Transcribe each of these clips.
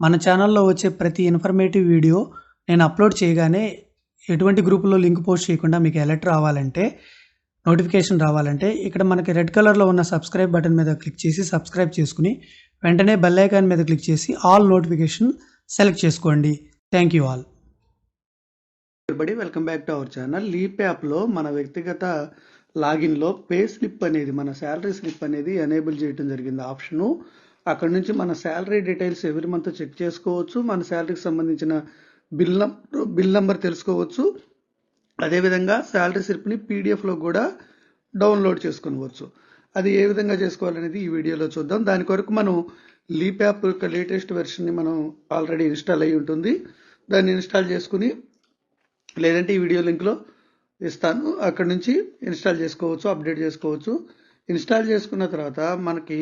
మన ఛానల్లో వచ్చే ప్రతి ఇన్ఫర్మేటివ్ వీడియో నేను అప్లోడ్ చేయగానే ఎటువంటి గ్రూపులో లింక్ పోస్ట్ చేయకుండా మీకు అలర్ట్ రావాలంటే, నోటిఫికేషన్ రావాలంటే ఇక్కడ మనకి రెడ్ కలర్‌లో ఉన్న సబ్స్క్రైబ్ బటన్ మీద క్లిక్ చేసి సబ్స్క్రైబ్ చేసుకొని, వెంటనే బెల్ ఐకాన్ మీద క్లిక్ చేసి ఆల్ నోటిఫికేషన్ సెలెక్ట్ చేసుకోండి. Thank you all. Everybody welcome back to our channel. Leap యాప్లో మన వ్యక్తిగత లాగిన్లో పే స్లిప్ అనేది, మన శాలరీ స్లిప్ అనేది ఎనేబుల్ చేయడం జరిగింది ఆప్షను. అక్కడ నుంచి మన salary details every month check చేసుకోవచ్చు, మన శాలరీకి సంబంధించిన బిల్ నంబర్ తెలుసుకోవచ్చు. అదేవిధంగా శాలరీ స్లిప్ని పీడిఎఫ్లో కూడా డౌన్లోడ్ చేసుకోవచ్చు. అది ఏ విధంగా చేసుకోవాలనేది ఈ వీడియోలో చూద్దాం. దాని కొరకు మనం లీప్ యాప్ యొక్క లేటెస్ట్ వెర్షన్ని మనం ఆల్రెడీ ఇన్స్టాల్ అయ్యి ఉంటుంది. దాన్ని ఇన్స్టాల్ చేసుకుని, లేదంటే ఈ వీడియో లింక్లో ఇస్తాను, అక్కడ నుంచి ఇన్స్టాల్ చేసుకోవచ్చు, అప్డేట్ చేసుకోవచ్చు. ఇన్స్టాల్ చేసుకున్న తర్వాత మనకి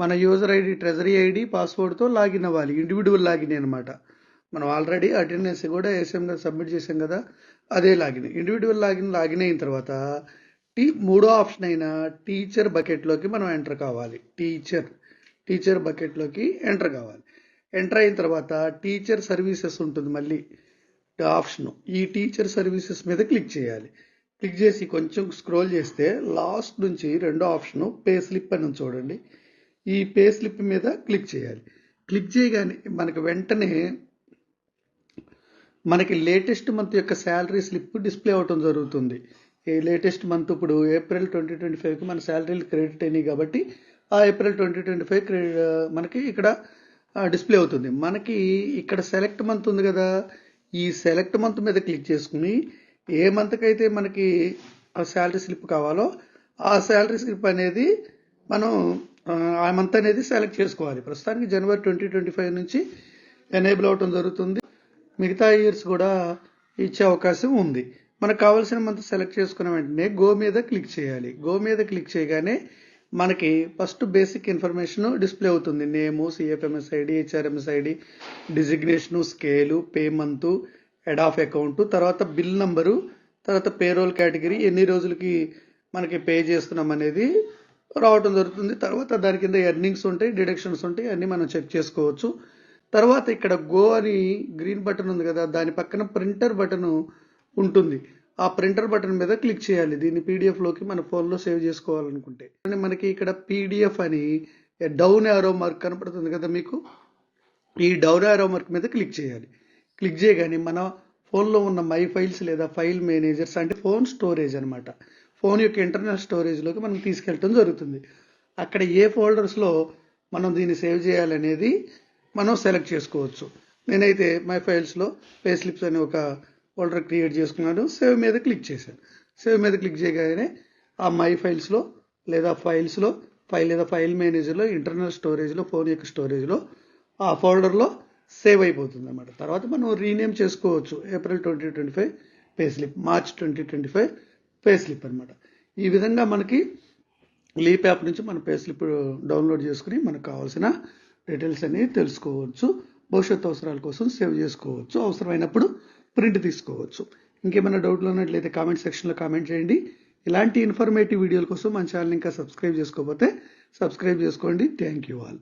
మన యూజర్ ఐడి, ట్రెజరీ ఐడి, పాస్వర్డ్తో లాగిన్ అవ్వాలి. ఇండివిజువల్ లాగిన్ అనమాట. మనం ఆల్రెడీ అటెండెన్స్ కూడా వేసాం కదా, సబ్మిట్ చేసాం కదా, అదే లాగిన్. ఇండివిజువల్ లాగిన్ అయిన తర్వాత మూడో ఆప్షన్ అయిన టీచర్ బకెట్లోకి మనం ఎంటర్ కావాలి. టీచర్ బకెట్లోకి ఎంటర్ కావాలి. ఎంటర్ అయిన తర్వాత టీచర్ సర్వీసెస్ ఉంటుంది మళ్ళీ ఆప్షన్. ఈ టీచర్ సర్వీసెస్ మీద క్లిక్ చేయాలి. క్లిక్ చేసి కొంచెం స్క్రోల్ చేస్తే లాస్ట్ నుంచి రెండో ఆప్షన్ పే స్లిప్ అని చూడండి. ఈ పే స్లిప్ మీద క్లిక్ చేయాలి. క్లిక్ చేయగానే మనకి వెంటనే మనకి లేటెస్ట్ మంత్ యొక్క శాలరీ స్లిప్ డిస్ప్లే అవటం జరుగుతుంది. ఈ లేటెస్ట్ మంత్ ఇప్పుడు ఏప్రిల్ 2025కి మన శాలరీలు క్రెడిట్ అయినాయి కాబట్టి ఆ ఏప్రిల్ 2025 మనకి ఇక్కడ డిస్ప్లే అవుతుంది. మనకి ఇక్కడ సెలెక్ట్ మంత్ ఉంది కదా, ఈ సెలెక్ట్ మంత్ మీద క్లిక్ చేసుకుని ఏ మంత్కి అయితే మనకి ఆ శాలరీ స్లిప్ కావాలో ఆ శాలరీ స్లిప్ అనేది మనం ఆ మంత్ అనేది సెలెక్ట్ చేసుకోవాలి. ప్రస్తుతానికి జనవరి 2025 నుంచి ఎనేబుల్ అవటం జరుగుతుంది. మిగతా ఇయర్స్ కూడా ఇచ్చే అవకాశం ఉంది. మనకు కావాల్సిన మంత్ సెలెక్ట్ చేసుకున్న వెంటనే గో మీద క్లిక్ చేయాలి. గో మీద క్లిక్ చేయగానే మనకి ఫస్ట్ బేసిక్ ఇన్ఫర్మేషన్ డిస్ప్లే అవుతుంది. Name, CFMS ID, HRMS ID, designation, scale, pay month, head of account, తర్వాత బిల్ నంబరు, తర్వాత పేరోల్ కేటగిరీ, ఎన్ని రోజులకి మనకి పే చేస్తున్నాం అనేది రావటం జరుగుతుంది. తర్వాత దాని కింద ఎర్నింగ్స్ ఉంటాయి, డిడక్షన్స్ ఉంటాయి, అన్నీ మనం చెక్ చేసుకోవచ్చు. తర్వాత ఇక్కడ గో అని గ్రీన్ బటన్ ఉంది కదా, దాని పక్కన ప్రింటర్ బటన్ ఉంటుంది. ఆ ప్రింటర్ బటన్ మీద క్లిక్ చేయాలి. దీన్ని పీడిఎఫ్లోకి మన ఫోన్లో సేవ్ చేసుకోవాలనుకుంటే. మనకి ఇక్కడ పీడిఎఫ్ అని డౌన్ యారో మార్క్ కనపడుతుంది కదా మీకు, ఈ డౌన్ యారో మార్క్ మీద క్లిక్ చేయాలి. క్లిక్ చేయగానే మన ఫోన్లో ఉన్న మై ఫైల్స్ లేదా ఫైల్ మేనేజర్స్, అంటే ఫోన్ స్టోరేజ్ అనమాట, ఫోన్ యొక్క ఇంటర్నల్ స్టోరేజ్లోకి మనం తీసుకెళ్ళటం జరుగుతుంది. అక్కడ ఏ ఫోల్డర్స్లో మనం దీన్ని సేవ్ చేయాలనేది మనం సెలెక్ట్ చేసుకోవచ్చు. నేనైతే మై ఫైల్స్లో పే స్లిప్స్ అని ఒక ఫోల్డర్ క్రియేట్ చేసుకున్నాను. సేవ్ మీద క్లిక్ చేశాను. సేవ్ మీద క్లిక్ చేయగానే ఆ మై ఫైల్స్లో లేదా ఫైల్ మేనేజర్లో, ఇంటర్నల్ స్టోరేజ్లో, ఫోన్ యొక్క స్టోరేజ్లో ఆ ఫోల్డర్లో సేవ్ అయిపోతుంది అన్నమాట. తర్వాత మనం రీనేమ్ చేసుకోవచ్చు. April 2025 pay slip, March 2025 pay slip అనమాట. ఈ విధంగా మనకి లీప్ యాప్ నుంచి మన పే స్లిప్ డౌన్లోడ్ చేసుకుని మనకు కావాల్సిన డీటెయిల్స్ అనేవి తెలుసుకోవచ్చు. భవిష్యత్తు అవసరాల కోసం సేవ్ చేసుకోవచ్చు. అవసరమైనప్పుడు ప్రింట్ తీసుకోవచ్చు. ఇంకేమైనా డౌట్లు ఉన్నట్లయితే కామెంట్ సెక్షన్లో కామెంట్ చేయండి. ఇలాంటి ఇన్ఫర్మేటివ్ వీడియోల కోసం మన ఛానల్ ఇంకా సబ్స్క్రైబ్ చేసుకోకపోతే సబ్స్క్రైబ్ చేసుకోండి. Thank you all.